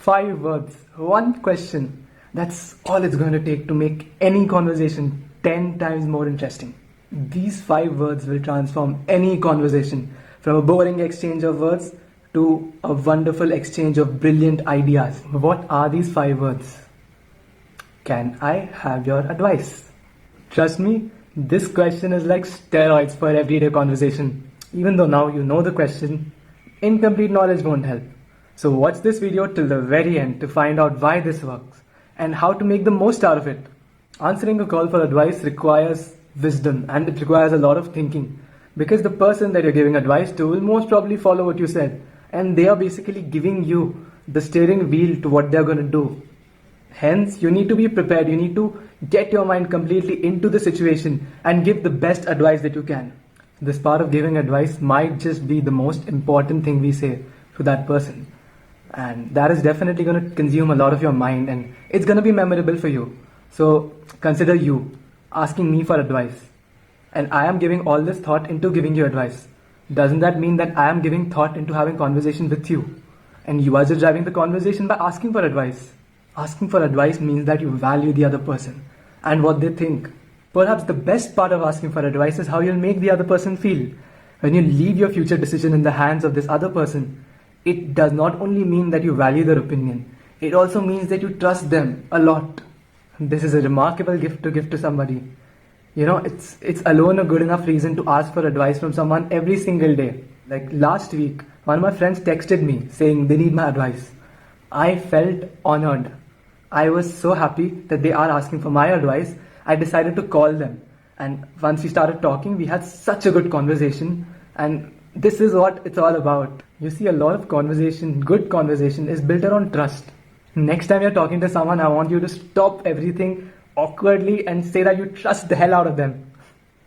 5 words, one question. That's all it's going to take to make any conversation 10 times more interesting. These 5 words will transform any conversation from a boring exchange of words to a wonderful exchange of brilliant ideas. What are these 5 words? Can I have your advice? Trust me, this question is like steroids for everyday conversation. Even though now you know the question, incomplete knowledge won't help. So watch this video till the very end to find out why this works and how to make the most out of it. Answering a call for advice requires wisdom and it requires a lot of thinking, because the person that you're giving advice to will most probably follow what you said, and they are basically giving you the steering wheel to what they're going to do. Hence, you need to be prepared. You need to get your mind completely into the situation and give the best advice that you can. This part of giving advice might just be the most important thing we say to that person. And that is definitely going to consume a lot of your mind and it's going to be memorable for you. So consider you asking me for advice. And I am giving all this thought into giving you advice. Doesn't that mean that I am giving thought into having conversation with you? And you are just driving the conversation by asking for advice. Asking for advice means that you value the other person and what they think. Perhaps the best part of asking for advice is how you'll make the other person feel. When you leave your future decision in the hands of this other person, it does not only mean that you value their opinion, it also means that you trust them a lot. This is a remarkable gift to give to somebody. You know, it's alone a good enough reason to ask for advice from someone every single day. Like last week, one of my friends texted me saying they need my advice. I felt honored. I was so happy that they are asking for my advice. I decided to call them. And once we started talking, we had such a good conversation. And this is what it's all about. You see, a lot of conversation, good conversation, is built around trust. Next time you're talking to someone, I want you to stop everything awkwardly and say that you trust the hell out of them.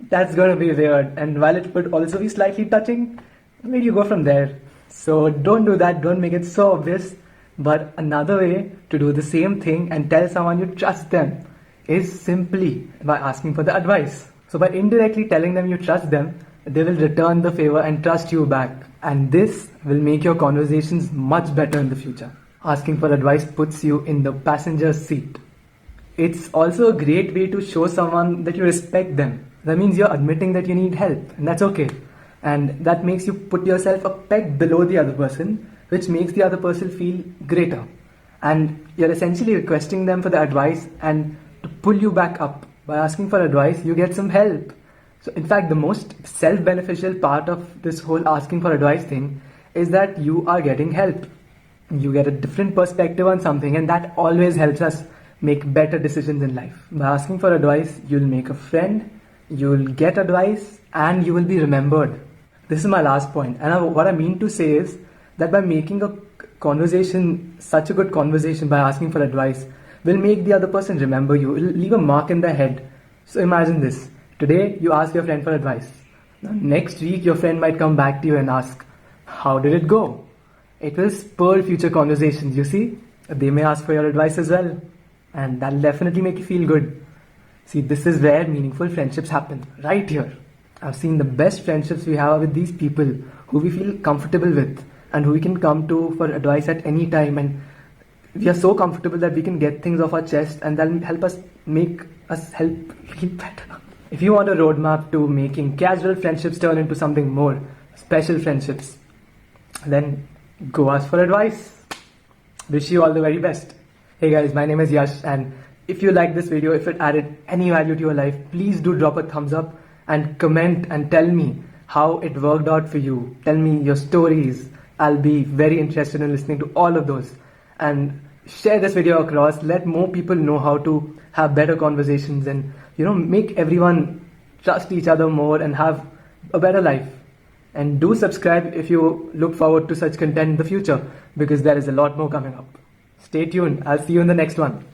That's going to be weird. And while it would also be slightly touching, where do you go from there? So don't do that. Don't make it so obvious. But another way to do the same thing and tell someone you trust them is simply by asking for the advice. So by indirectly telling them you trust them, they will return the favor and trust you back. And this will make your conversations much better in the future. Asking for advice puts you in the passenger's seat. It's also a great way to show someone that you respect them. That means you're admitting that you need help, and that's okay. And that makes you put yourself a peg below the other person, which makes the other person feel greater. And you're essentially requesting them for the advice and to pull you back up. By asking for advice, you get some help. So in fact, the most self-beneficial part of this whole asking for advice thing is that you are getting help. You get a different perspective on something, and that always helps us make better decisions in life. By asking for advice, you'll make a friend, you'll get advice, and you will be remembered. This is my last point. And what I mean to say is that by making a conversation such a good conversation by asking for advice will make the other person remember you. It will leave a mark in their head. So imagine this. Today, you ask your friend for advice. Now, next week, your friend might come back to you and ask, how did it go? It will spur future conversations, you see. They may ask for your advice as well. And that'll definitely make you feel good. See, this is where meaningful friendships happen, right here. I've seen the best friendships we have with these people who we feel comfortable with and who we can come to for advice at any time. And we are so comfortable that we can get things off our chest and that'll help us feel better. If you want a roadmap to making casual friendships turn into something more, special friendships, then go ask for advice. Wish you all the very best. Hey guys, my name is Yash, and if you like this video, if it added any value to your life, please do drop a thumbs up and comment and tell me how it worked out for you. Tell me your stories. I'll be very interested in listening to all of those. And share this video across. Let more people know how to have better conversations and, make everyone trust each other more and have a better life. And do subscribe if you look forward to such content in the future, because there is a lot more coming up. Stay tuned. I'll see you in the next one.